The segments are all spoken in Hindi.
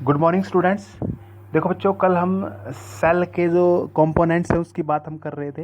Good morning students. देखो बच्चों, कल हम सेल के जो कंपोनेंट्स हैं उसकी बात हम कर रहे थे,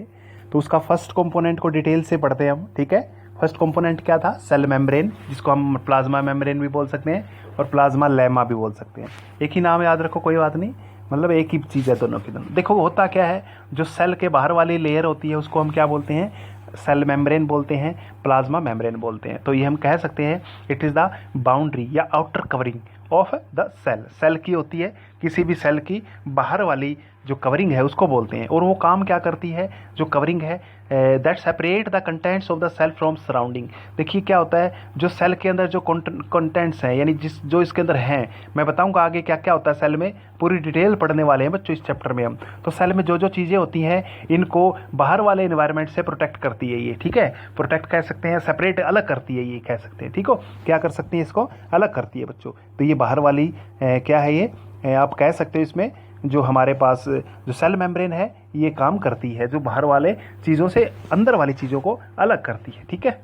तो उसका फर्स्ट कंपोनेंट को डिटेल से पढ़ते हैं हम। ठीक है, फर्स्ट कंपोनेंट क्या था? सेल मेम्ब्रेन, जिसको हम प्लाज्मा मेम्ब्रेन भी बोल सकते हैं और प्लाज्मा लेमा भी बोल सकते हैं। एक ही नाम याद रखो, कोई बात नहीं, मतलब एक ही चीज़ है दोनों की दोनों। देखो होता क्या है, जो सेल के बाहर वाली लेयर होती है उसको हम क्या बोलते हैं? सेल मेम्ब्रेन बोलते हैं, प्लाज्मा मेम्ब्रेन बोलते हैं। तो ये हम कह सकते हैं इट इज़ द बाउंड्री या outer covering of the cell. Cell की होती है, किसी भी सेल की बाहर वाली जो कवरिंग है उसको बोलते हैं। और वो काम क्या करती है जो कवरिंग है? That separate the contents of the cell from surrounding. देखिए क्या होता है, जो सेल के अंदर जो कंटेंट्स हैं, यानी जो इसके अंदर हैं, मैं बताऊंगा आगे क्या क्या होता है सेल में, पूरी डिटेल पढ़ने वाले हैं बच्चों इस चैप्टर में हम। तो सेल में जो जो चीज़ें होती हैं इनको बाहर वाले एनवायरनमेंट से प्रोटेक्ट करती है ये। ठीक है, प्रोटेक्ट कह सकते हैं, सेपरेट अलग करती है ये कह सकते हैं। ठीक हो, क्या कर सकती है? इसको अलग करती है बच्चों। तो ये बाहर वाली क्या है ये, आप कह सकते हो इसमें जो हमारे पास जो सेल मेम्ब्रेन है ये काम करती है, जो बाहर वाले चीज़ों से अंदर वाली चीज़ों को अलग करती है। ठीक है,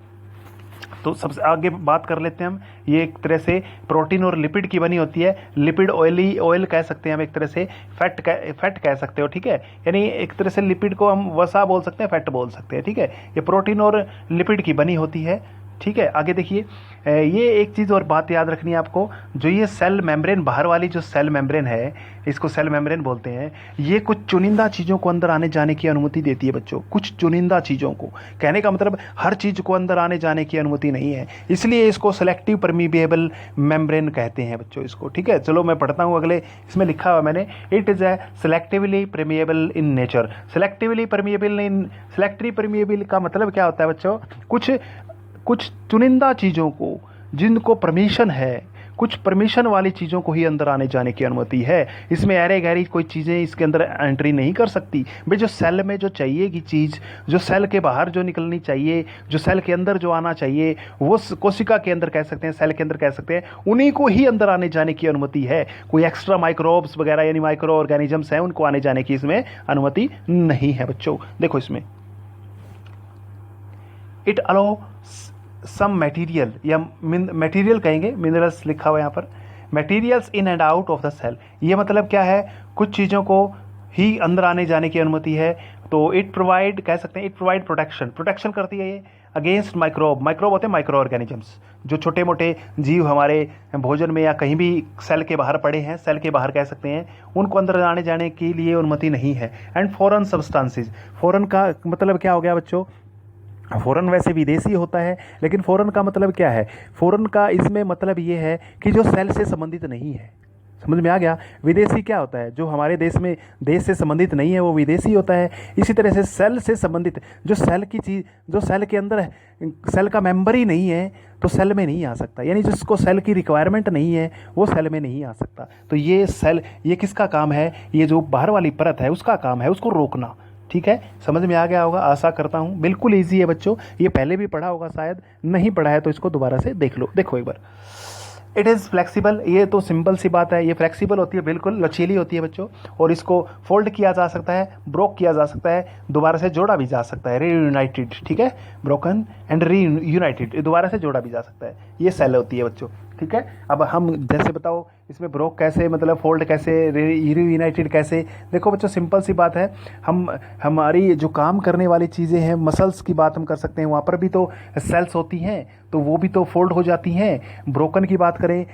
तो सबसे आगे बात कर लेते हैं हम। ये एक तरह से प्रोटीन और लिपिड की बनी होती है। लिपिड ऑयल कह सकते हैं हम, एक तरह से फैट कह सकते हो। ठीक है, यानी एक तरह से लिपिड को हम वसा बोल सकते हैं, फैट बोल सकते हैं। ठीक है, ये प्रोटीन और लिपिड की बनी होती है। ठीक है, आगे देखिए, ये एक चीज़ और बात याद रखनी है आपको, जो ये सेल मेम्ब्रेन, बाहर वाली जो सेल मेम्ब्रेन है, इसको सेल मेम्ब्रेन बोलते हैं, ये कुछ चुनिंदा चीज़ों को अंदर आने जाने की अनुमति देती है बच्चों। कुछ चुनिंदा चीज़ों को, कहने का मतलब हर चीज़ को अंदर आने जाने की अनुमति नहीं है, इसलिए इसको सेलेक्टिव परमीएबल मेम्ब्रेन कहते हैं बच्चों इसको। ठीक है, चलो मैं पढ़ता हूँ अगले, इसमें लिखा हुआ मैंने, it is a selectively permeable in nature. Selectively permeable का मतलब क्या होता है बच्चों? कुछ चुनिंदा चीज़ों को, जिनको परमिशन है, कुछ परमिशन वाली चीज़ों को ही अंदर आने जाने की अनुमति है। इसमें ऐरे गहरी कोई चीज़ें इसके अंदर एंट्री नहीं कर सकती। भाई जो सेल में जो चाहिए की चीज़, जो सेल के बाहर जो निकलनी चाहिए, जो सेल के अंदर जो आना चाहिए, वो कोशिका के अंदर कह सकते हैं, सेल के अंदर कह सकते हैं, उन्हीं को ही अंदर आने जाने की अनुमति है। कोई एक्स्ट्रा माइक्रोब्स वगैरह यानी माइक्रो ऑर्गेनिजम्स हैं, उनको आने जाने की इसमें अनुमति नहीं है बच्चों। देखो इसमें इट अलाउ सम मटेरियल, या मटेरियल कहेंगे, मिनरल्स लिखा हुआ है यहाँ पर, materials in and out of the cell. ये मतलब क्या है? कुछ चीज़ों को ही अंदर आने जाने की अनुमति है। तो इट प्रोवाइड, कह सकते हैं इट प्रोवाइड प्रोटेक्शन करती है ये अगेंस्ट माइक्रोब होते हैं माइक्रो ऑर्गेनिजम्स, जो छोटे मोटे जीव हमारे भोजन में या कहीं भी सेल के बाहर पड़े हैं, सेल के बाहर कह सकते हैं, उनको अंदर आने जाने के लिए अनुमति नहीं है। एंड फॉरेन सब्सटेंसेस, फॉरेन का मतलब क्या हो गया बच्चों? फ़ॉरेन वैसे विदेशी होता है, लेकिन फ़ॉरेन का मतलब क्या है? फ़ॉरेन का इसमें मतलब ये है कि जो सेल से संबंधित नहीं है। समझ में आ गया? विदेशी क्या होता है? जो हमारे देश से संबंधित नहीं है वो विदेशी होता है। इसी तरह से सेल से संबंधित, जो सेल की चीज़, जो सेल के अंदर है, सेल का मेंबर ही नहीं है तो सेल में नहीं आ सकता, यानी जिसको सेल की रिक्वायरमेंट नहीं है वो सेल में नहीं आ सकता। तो ये सेल, ये किसका काम है? ये जो बाहर वाली परत है उसका काम है उसको रोकना। ठीक है, समझ में आ गया होगा, आशा करता हूँ। बिल्कुल इजी है बच्चों, ये पहले भी पढ़ा होगा, शायद नहीं पढ़ा है तो इसको दोबारा से देख लो। देखो एक बार, इट इज़ फ्लेक्सिबल, ये तो सिंपल सी बात है, ये फ्लेक्सिबल होती है, बिल्कुल लचीली होती है बच्चों, और इसको फोल्ड किया जा सकता है, ब्रोक किया जा सकता है, दोबारा से जोड़ा भी जा सकता है, रीयूनाइटेड। ठीक है, ब्रोकन एंड रीयूनाइटेड, दोबारा से जोड़ा भी जा सकता है। ये सेल होती है बच्चों। ठीक है, अब हम जैसे बताओ इसमें ब्रोक कैसे, मतलब फोल्ड कैसे, रीयूनाइटेड कैसे? देखो बच्चों सिंपल सी बात है, हमारी जो काम करने वाली चीज़ें हैं, मसल्स की बात हम कर सकते हैं, वहाँ पर भी तो सेल्स होती हैं, तो वो भी तो फोल्ड हो जाती हैं। ब्रोकन की बात करें,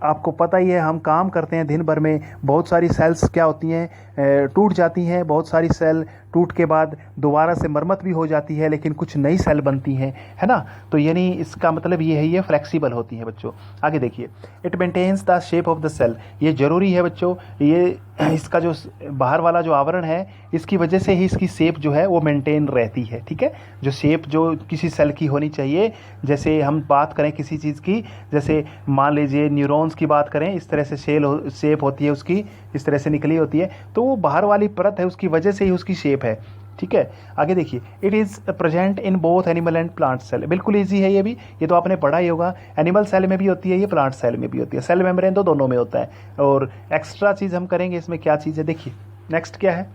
आपको पता ही है, हम काम करते हैं दिन भर में, बहुत सारी सेल्स क्या होती हैं, टूट जाती हैं, बहुत सारी सेल टूट के बाद दोबारा से मरम्मत भी हो जाती है, लेकिन कुछ नई सेल बनती हैं, है ना? तो यानी इसका मतलब ये है, ये फ्लेक्सिबल होती है बच्चों। आगे देखिए, it maintains the shape of the cell, ये ज़रूरी है बच्चों, ये इसका जो बाहर वाला जो आवरण है, इसकी वजह से ही इसकी शेप जो है वो मेंटेन रहती है। ठीक है, जो शेप जो किसी सेल की होनी चाहिए, जैसे हम बात करें किसी चीज़ की, जैसे मान लीजिए न्यूरॉन्स की बात करें, इस तरह से शेप होती है उसकी, इस तरह से निकली होती है, तो वो बाहर वाली परत है उसकी वजह से ही उसकी शेप है। ठीक है, आगे देखिए, it is present in both animal and plant cell. बिल्कुल इजी है ये भी, ये तो आपने पढ़ा ही होगा, एनिमल सेल में भी होती है ये, प्लांट सेल में भी होती है। सेल मेम्ब्रेन तो दोनों में होता है। और एक्स्ट्रा चीज़ हम करेंगे इसमें, क्या चीज़ है देखिए, नेक्स्ट क्या है?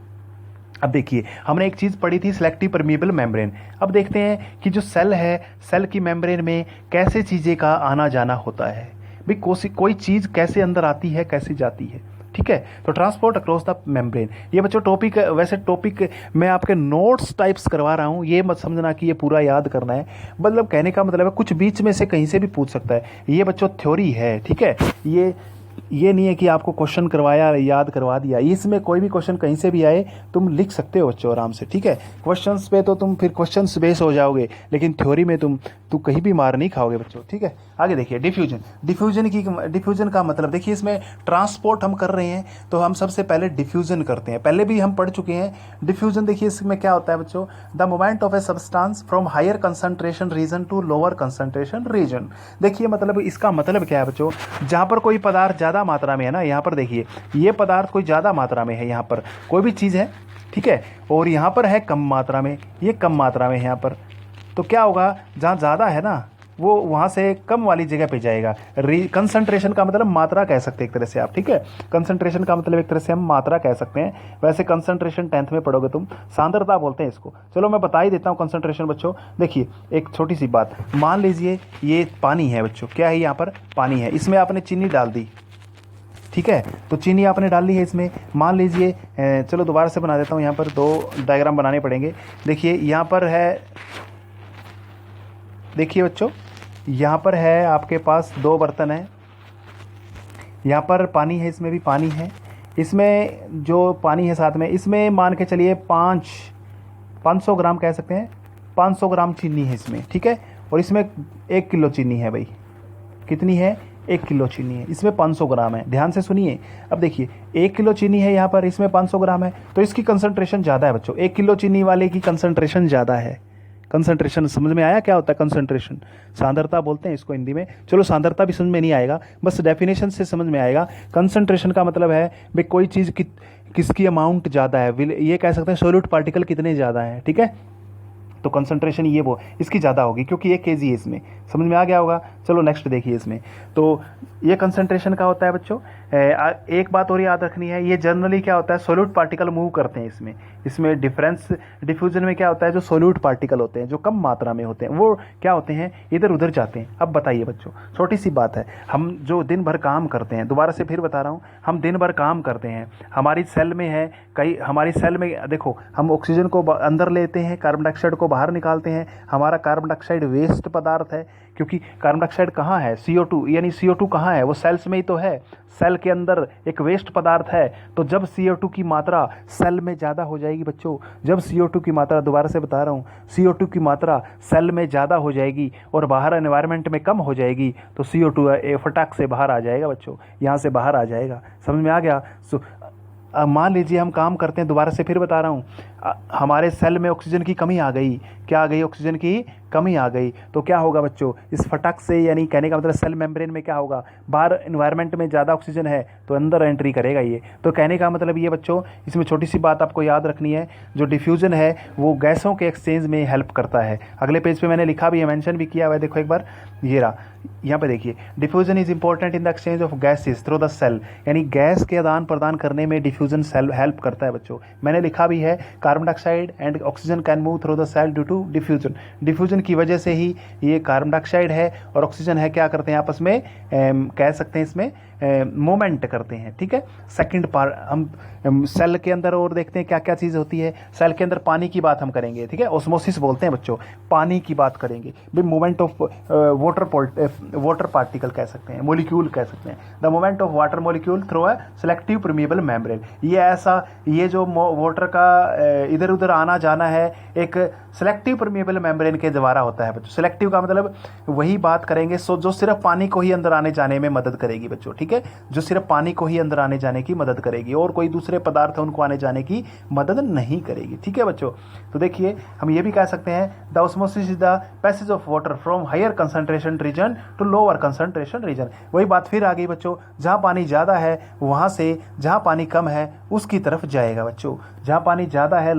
अब देखिए, हमने एक चीज़ पढ़ी थी, सेलेक्टिव परमीएबल मेम्ब्रेन। अब देखते हैं कि जो सेल है, सेल की मेम्ब्रेन में कैसे चीज़ें का आना जाना होता है। भाई कोई चीज़ कैसे अंदर आती है कैसे जाती है, ठीक है। तो ट्रांसपोर्ट अक्रॉस द मेम्ब्रेन, ये बच्चों टॉपिक, वैसे टॉपिक मैं आपके नोट्स टाइप्स करवा रहा हूँ, ये मत समझना कि ये पूरा याद करना है, मतलब कहने का मतलब है कुछ बीच में से कहीं से भी पूछ सकता है, ये बच्चों थ्योरी है, ठीक है। ये नहीं है कि आपको क्वेश्चन करवाया याद करवा दिया, इसमें कोई भी क्वेश्चन कहीं से भी आए तुम लिख सकते हो बच्चों आराम से, ठीक है। क्वेश्चंस पे तो तुम फिर क्वेश्चंस बेस हो जाओगे, लेकिन थ्योरी में तुम कहीं भी मार नहीं खाओगे बच्चों, ठीक है। आगे देखिए डिफ्यूजन का मतलब देखिए, इसमें ट्रांसपोर्ट हम कर रहे हैं तो हम सबसे पहले डिफ्यूजन करते हैं, पहले भी हम पढ़ चुके हैं डिफ्यूजन। देखिए इसमें क्या होता है बच्चों, the movement of a substance from higher concentration region to lower concentration region. देखिए मतलब इसका मतलब क्या है बच्चों, जहाँ पर कोई पदार्थ ज़्यादा मात्रा में है ना, यहाँ पर देखिए ये पदार्थ कोई ज़्यादा मात्रा में है, यहाँ पर कोई भी चीज़ है, ठीक है, और यहाँ पर है कम मात्रा में, ये कम मात्रा में है यहाँ पर, तो क्या होगा, जहाँ ज़्यादा है ना वो वहाँ से कम वाली जगह पे जाएगा। कंसंट्रेशन का मतलब मात्रा कह सकते हैं एक तरह से आप, ठीक है। कंसंट्रेशन का मतलब एक तरह से हम मात्रा कह सकते हैं, वैसे कंसंट्रेशन 10th में पढ़ोगे तुम, सांद्रता बोलते हैं इसको। चलो मैं बता ही देता हूँ कंसंट्रेशन बच्चों। देखिए एक छोटी सी बात, मान लीजिए ये पानी है बच्चों, क्या है यहाँ पर पानी है, इसमें आपने चीनी डाल दी, ठीक है, तो चीनी आपने डाल ली है इसमें, मान लीजिए चलो दोबारा से बना देता हूँ, यहाँ पर 2 डायग्राम बनाने पड़ेंगे। देखिए यहाँ पर है, देखिए बच्चों यहाँ पर है आपके पास 2 बर्तन हैं, यहाँ पर पानी है, इसमें भी पानी है, इसमें जो पानी है साथ में, इसमें मान के चलिए 500 ग्राम कह सकते हैं, 500 ग्राम चीनी है इसमें, ठीक है, और इसमें 1 किलो चीनी है भाई, कितनी है, 1 किलो चीनी है, इसमें 500 ग्राम है, ध्यान से सुनिए। अब देखिए 1 किलो चीनी है यहाँ पर, इसमें 500 ग्राम है, तो इसकी कंसंट्रेशन ज़्यादा है बच्चों, 1 किलो चीनी वाले की कंसंट्रेशन ज़्यादा है। कंसंट्रेशन समझ में आया क्या होता है कंसंट्रेशन, सांद्रता बोलते हैं इसको हिंदी में। चलो सांद्रता भी समझ में नहीं आएगा, बस डेफिनेशन से समझ में आएगा। कंसंट्रेशन का मतलब है भाई कोई चीज़ किसकी अमाउंट ज़्यादा है, ये कह सकते हैं सोल्यूट पार्टिकल कितने ज़्यादा हैं, ठीक है। तो कंसंट्रेशन ये वो इसकी ज़्यादा होगी क्योंकि 1 kg है इसमें, समझ में आ गया होगा। चलो नेक्स्ट देखिए इसमें, तो ये कंसंट्रेशन का होता है बच्चों। एक बात और याद रखनी है, ये जनरली क्या होता है, सोल्यूट पार्टिकल मूव करते हैं इसमें डिफरेंस डिफ्यूजन में क्या होता है, जो सोल्यूट पार्टिकल होते हैं जो कम मात्रा में होते हैं वो क्या होते हैं, इधर उधर जाते हैं। अब बताइए बच्चों, छोटी सी बात है, हम जो दिन भर काम करते हैं, दोबारा से फिर बता रहा हूँ, हम दिन भर काम करते हैं, हमारी सेल में है हमारी सेल में देखो, हम ऑक्सीजन को अंदर लेते हैं, कार्बन डाइऑक्साइड को बाहर निकालते हैं, हमारा कार्बन डाइऑक्साइड वेस्ट पदार्थ है, क्योंकि कार्बन डाइऑक्साइड कहाँ है, CO2, यानी CO2 कहाँ है, वो सेल्स में ही तो है, सेल के अंदर एक वेस्ट पदार्थ है। तो जब CO2 की मात्रा सेल में ज़्यादा हो जाएगी बच्चों, जब CO2 की मात्रा, दोबारा से बता रहा हूँ, CO2 की मात्रा सेल में ज़्यादा हो जाएगी और बाहर एनवायरनमेंट में कम हो जाएगी, तो CO2 फटाक से बाहर आ जाएगा बच्चों, यहाँ से बाहर आ जाएगा, समझ में आ गया। मान लीजिए हम काम करते हैं, दोबारा से फिर बता रहा हूँ, हमारे सेल में ऑक्सीजन की कमी आ गई, क्या आ गई, ऑक्सीजन की कमी आ गई, तो क्या होगा बच्चों, इस फटक से, यानी कहने का मतलब सेल मेम्ब्रेन में क्या होगा, बाहर एनवायरनमेंट में ज़्यादा ऑक्सीजन है तो अंदर एंट्री करेगा ये। तो कहने का मतलब ये बच्चों, इसमें छोटी सी बात आपको याद रखनी है, जो डिफ्यूजन है वो गैसों के एक्सचेंज में हेल्प करता है। अगले पेज पे मैंने लिखा भी है, मेंशन भी किया हुआ है, देखो एक बार, ये रहा, यहाँ पे देखिए, diffusion is important in the exchange of gases through the cell, यानी गैस के आदान प्रदान करने में डिफ्यूजन सेल हेल्प करता है बच्चों। मैंने लिखा भी है, carbon dioxide and oxygen can move through the cell due to diffusion. Diffusion की वजह से ही ये कार्बन डाइऑक्साइड है और ऑक्सीजन है, क्या करते हैं आपस में, कह सकते हैं इसमें मूवमेंट करते हैं, ठीक है। सेकंड पार्ट हम सेल के अंदर और देखते हैं क्या क्या चीज़ होती है। सेल के अंदर पानी की बात हम करेंगे, ठीक है, ऑस्मोसिस बोलते हैं बच्चों, पानी की बात करेंगे भाई, मूवमेंट ऑफ वाटर पार्टिकल कह सकते हैं, मोलिक्यूल कह सकते हैं, the movement of water molecule through a selective permeable membrane. ये जो वाटर का इधर उधर आना जाना है एक सिलेक्टिव परमिएबल मेम्ब्रेन के द्वारा होता है बच्चों। सिलेक्टिव का मतलब वही बात करेंगे जो सिर्फ पानी को ही अंदर आने जाने में मदद करेगी बच्चों, ठीक है, जो सिर्फ पानी को ही अंदर आने जाने की मदद करेगी और कोई दूसरे पदार्थ उनको आने जाने की मदद नहीं करेगी, ठीक है बच्चों। तो देखिए हम ये भी कह सकते हैं, the osmosis is the passage of water from higher concentration region to lower concentration region. वही बात फिर आ गई बच्चों, जहाँ पानी ज़्यादा है वहाँ से जहाँ पानी कम है उसकी तरफ जाएगा बच्चों, जहाँ पानी ज़्यादा है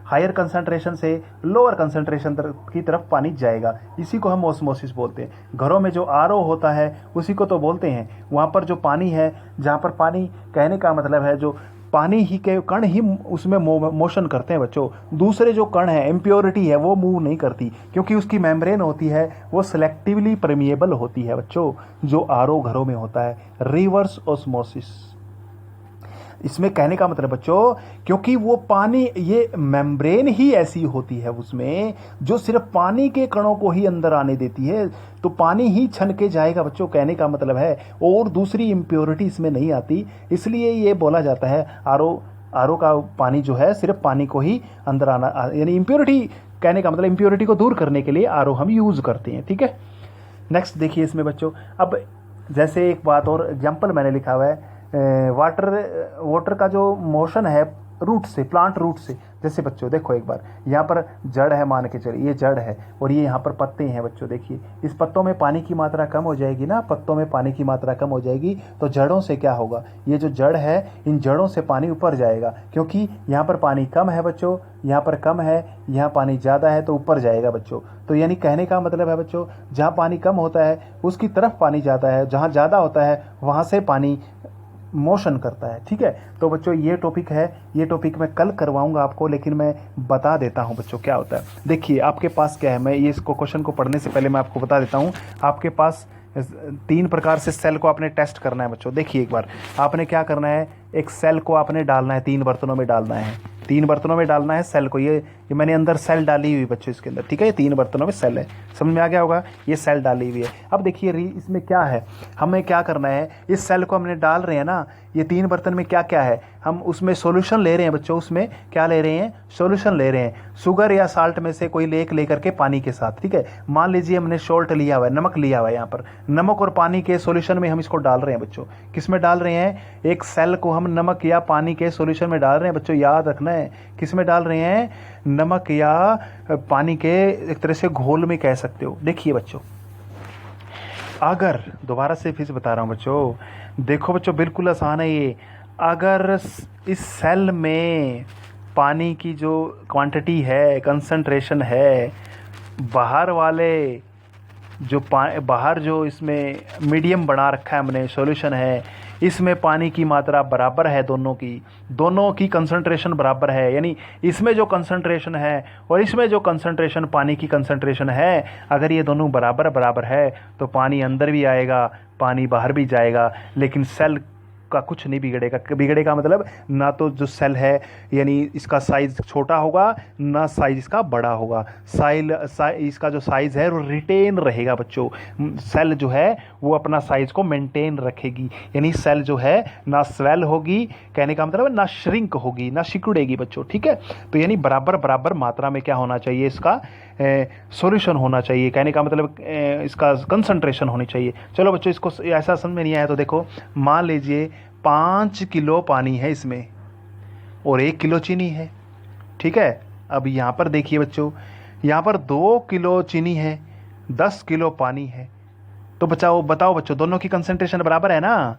हायर कंसंट्रेशन से लोअर कंसंट्रेशन की तरफ पानी जाएगा, इसी को हम ऑस्मोसिस बोलते हैं। घरों में जो RO होता है उसी को तो बोलते हैं, वहाँ पर जो पानी है, जहाँ पर पानी, कहने का मतलब है जो पानी ही के कण ही उसमें मोशन करते हैं बच्चों। दूसरे जो कण है, इम्प्योरिटी है, वो मूव नहीं करती, क्योंकि उसकी मेम्ब्रेन होती है वो सेलेक्टिवली परमिएबल होती है बच्चों, जो आरओ घरों में होता है, रिवर्स ऑस्मोसिस। इसमें कहने का मतलब बच्चों, क्योंकि वो पानी, ये मेम्ब्रेन ही ऐसी होती है उसमें जो सिर्फ पानी के कणों को ही अंदर आने देती है, तो पानी ही छन के जाएगा बच्चों, कहने का मतलब है, और दूसरी इम्प्योरिटी इसमें नहीं आती। इसलिए ये बोला जाता है आरओ का पानी जो है सिर्फ पानी को ही अंदर आना, यानी इम्प्योरिटी, कहने का मतलब इम्प्योरिटी को दूर करने के लिए आरओ हम यूज़ करते हैं। ठीक है, नेक्स्ट देखिए इसमें बच्चों, अब जैसे एक बात और एग्जाम्पल मैंने लिखा हुआ है, वाटर का जो मोशन है रूट से, प्लांट रूट से। जैसे बच्चों देखो एक बार, यहाँ पर जड़ है, मान के चलिए ये जड़ है और ये यहाँ पर पत्ते हैं बच्चों। देखिए इस पत्तों में पानी की मात्रा कम हो जाएगी ना, पत्तों में पानी की मात्रा कम हो जाएगी, तो जड़ों से क्या होगा, ये जो जड़ है इन जड़ों से पानी ऊपर जाएगा, क्योंकि यहाँ पर पानी कम है बच्चों, यहाँ पर कम है, यहाँ पानी ज़्यादा है तो ऊपर जाएगा बच्चों। तो यानी कहने का मतलब है बच्चों, जहाँ पानी कम होता है उसकी तरफ पानी जाता है, जहाँ ज़्यादा होता है वहाँ से पानी मोशन करता है। ठीक है, तो बच्चों ये टॉपिक है, ये टॉपिक मैं कल करवाऊंगा आपको, लेकिन मैं बता देता हूं बच्चों क्या होता है। देखिए आपके पास क्या है, मैं ये इसको क्वेश्चन को पढ़ने से पहले मैं आपको बता देता हूं। आपके पास 3 प्रकार से सेल को आपने टेस्ट करना है बच्चों। देखिए एक बार आपने क्या करना है, एक सेल को आपने डालना है, 3 बर्तनों में डालना है, 3 बर्तनों में डालना है सेल को। ये मैंने अंदर सेल डाली हुई बच्चों इसके अंदर। ठीक है, ये 3 बर्तनों में सेल है, समझ में आ गया होगा, ये सेल डाली हुई है। अब देखिए इसमें क्या है, हमें क्या करना है, इस सेल को हमने डाल रहे हैं ना, ये 3 बर्तन में क्या क्या है, हम उसमें सॉल्यूशन ले रहे हैं बच्चों। उसमें क्या ले रहे हैं, सॉल्यूशन ले रहे हैं, शुगर या साल्ट में से कोई लेकर के पानी के साथ। ठीक है, मान लीजिए हमने सॉल्ट लिया हुआ है, नमक लिया हुआ है, यहाँ पर नमक और पानी के सॉल्यूशन में हम इसको डाल रहे हैं बच्चों। किस में डाल रहे हैं, एक सेल को हम नमक या पानी के सॉल्यूशन में डाल रहे हैं बच्चों, याद रखना है किस में डाल रहे हैं, नमक या पानी के एक तरह से घोल में कह सकते हो। देखिए बच्चों, अगर दोबारा से फिर से बता रहा हूं बच्चों, देखो बच्चों बिल्कुल आसान है ये। अगर इस सेल में पानी की जो क्वांटिटी है, कंसंट्रेशन है, बाहर वाले जो बाहर जो इसमें मीडियम बना रखा है हमने, सॉल्यूशन है, इसमें पानी की मात्रा बराबर है, दोनों की कंसंट्रेशन बराबर है, यानी इसमें जो कंसंट्रेशन है और इसमें जो कंसंट्रेशन पानी की कंसंट्रेशन है, अगर ये दोनों बराबर है तो पानी अंदर भी आएगा, पानी बाहर भी जाएगा, लेकिन सेल का कुछ नहीं बिगड़ेगा मतलब ना तो जो सेल है यानी इसका साइज छोटा होगा, ना साइज इसका बड़ा होगा, इसका जो साइज है वो रिटेन रहेगा बच्चों। सेल जो है वो अपना साइज को मेंटेन रखेगी, यानी सेल जो है ना स्वेल होगी, कहने का मतलब ना श्रिंक होगी, ना सिकुड़ेगी बच्चों। ठीक है, तो यानी बराबर मात्रा में क्या होना चाहिए, इसका सॉल्यूशन होना चाहिए, कहने का मतलब इसका कंसंट्रेशन होनी चाहिए। चलो बच्चों इसको ऐसा समझ में नहीं आया तो देखो, मान लीजिए 5 किलो पानी है इसमें और 1 किलो चीनी है। ठीक है, अब यहाँ पर देखिए बच्चों, यहाँ पर 2 किलो चीनी है, 10 किलो पानी है, तो बताओ बच्चों दोनों की कंसंट्रेशन बराबर है ना।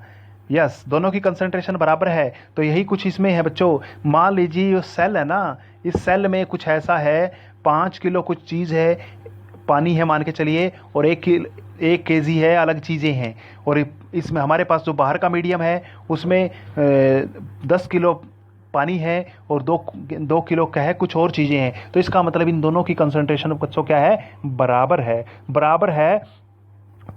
यस, दोनों की कंसंट्रेशन बराबर है, तो यही कुछ इसमें है बच्चों। मान लीजिए ये सेल है ना, इस सेल में कुछ ऐसा है, 5 किलो कुछ चीज़ है, पानी है मान के चलिए, और 1 केजी है, अलग चीज़ें हैं, और इसमें हमारे पास जो बाहर का मीडियम है उसमें 10 किलो पानी है और 2 किलो का है कुछ और चीज़ें हैं, तो इसका मतलब इन दोनों की कंसंट्रेशन बच्चों क्या है, बराबर है।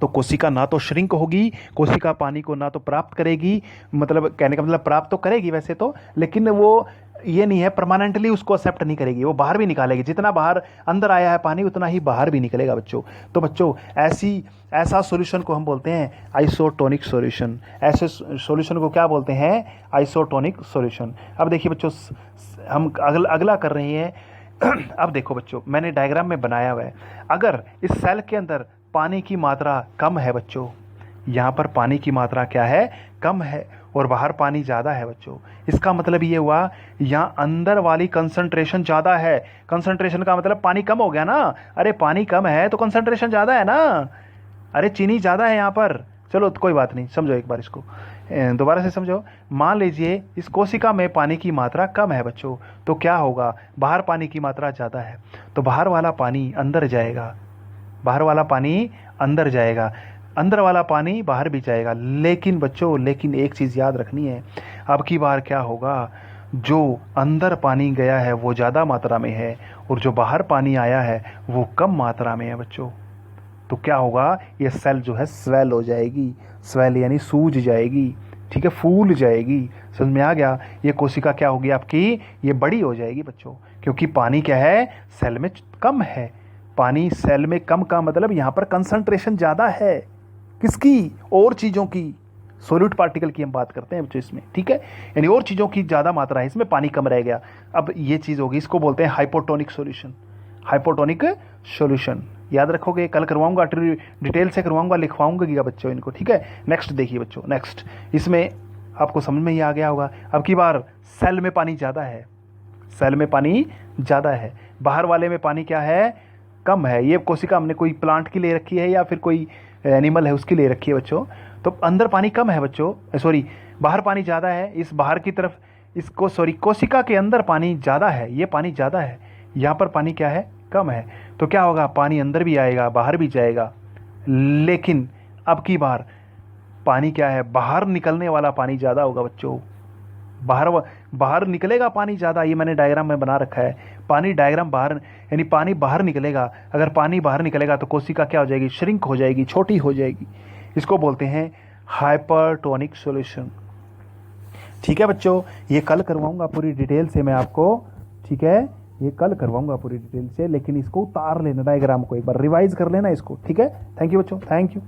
तो कोशिका ना तो श्रिंक होगी, कोशिका पानी को ना तो प्राप्त करेगी, मतलब कहने का मतलब प्राप्त तो करेगी वैसे तो, लेकिन वो ये नहीं है परमानेंटली उसको एक्सेप्ट नहीं करेगी, वो बाहर भी निकालेगी, जितना बाहर अंदर आया है पानी उतना ही बाहर भी निकलेगा बच्चों। तो बच्चों ऐसा सॉल्यूशन को हम बोलते हैं आइसोटोनिक सॉल्यूशन। ऐसे सॉल्यूशन को क्या बोलते हैं, आइसोटोनिक सॉल्यूशन। अब देखिए बच्चों, हम अगला कर रहे हैं। अब देखो बच्चों, मैंने डायग्राम में बनाया हुआ है, अगर इस सेल के अंदर पानी की मात्रा कम है बच्चों, यहाँ पर पानी की मात्रा क्या है, कम है, और बाहर पानी ज़्यादा है बच्चों, इसका मतलब ये हुआ यहाँ अंदर वाली कंसंट्रेशन ज़्यादा है। कंसंट्रेशन का मतलब पानी कम हो गया ना, अरे पानी कम है तो कंसंट्रेशन ज़्यादा है ना, अरे चीनी ज़्यादा है यहाँ पर। चलो तो कोई बात नहीं, समझो एक बार इसको दोबारा से समझो। मान लीजिए इस कोशिका में पानी की मात्रा कम है बच्चों, तो क्या होगा, बाहर पानी की मात्रा ज़्यादा है, तो बाहर वाला पानी अंदर जाएगा, अंदर वाला पानी बाहर भी जाएगा। लेकिन बच्चों, लेकिन एक चीज़ याद रखनी है, अब की बार क्या होगा, जो अंदर पानी गया है वो ज़्यादा मात्रा में है और जो बाहर पानी आया है वो कम मात्रा में है बच्चों। तो क्या होगा, ये सेल जो है स्वेल हो जाएगी। स्वेल यानी सूज जाएगी, ठीक है, फूल जाएगी। समझ में आ गया? ये कोशिका क्या होगी आपकी, ये बड़ी हो जाएगी बच्चों, क्योंकि पानी क्या है, सेल में कम है। पानी सेल में कम का मतलब यहाँ पर कंसंट्रेशन ज़्यादा है। किसकी? और चीज़ों की, सोल्यूट पार्टिकल की हम बात करते हैं बच्चों इसमें, ठीक है, यानी और चीज़ों की ज़्यादा मात्रा है, इसमें पानी कम रह गया। अब ये चीज़ होगी, इसको बोलते हैं हाइपोटोनिक सॉल्यूशन। हाइपोटोनिक सॉल्यूशन याद रखोगे, कल करवाऊंगा, डिटेल से करवाऊंगा, लिखवाऊंगा बच्चों इनको, ठीक है। नेक्स्ट देखिए बच्चों, नेक्स्ट इसमें आपको समझ में ही आ गया होगा। अब की बार सेल में पानी ज़्यादा है, सेल में पानी ज़्यादा है, बाहर वाले में पानी क्या है, कम है। ये कोशिका हमने कोई प्लांट की ले रखी है या फिर कोई एनिमल है उसकी ले रखी है बच्चों। तो अंदर पानी कम है बच्चों, सॉरी बाहर पानी ज़्यादा है, इस बाहर की तरफ इसको, सॉरी कोशिका के अंदर पानी ज़्यादा है, ये पानी ज़्यादा है, यहाँ पर पानी क्या है, कम है। तो क्या होगा, पानी अंदर भी आएगा बाहर भी जाएगा। लेकिन अब की बार पानी क्या है, बाहर निकलने वाला पानी ज़्यादा होगा बच्चों। बाहर निकलेगा पानी ज़्यादा, ये मैंने डायग्राम में बना रखा है। पानी डायग्राम बाहर, यानी पानी बाहर निकलेगा। अगर पानी बाहर निकलेगा तो कोशिका क्या हो जाएगी, श्रिंक हो जाएगी, छोटी हो जाएगी। इसको बोलते हैं हाइपरटोनिक सॉल्यूशन। ठीक है बच्चों, ये कल करवाऊंगा पूरी डिटेल से मैं आपको, ठीक है, ये कल करवाऊंगा पूरी डिटेल से। लेकिन इसको उतार लेना, डायग्राम को एक बार रिवाइज कर लेना इसको, ठीक है। थैंक यू बच्चों, थैंक यू।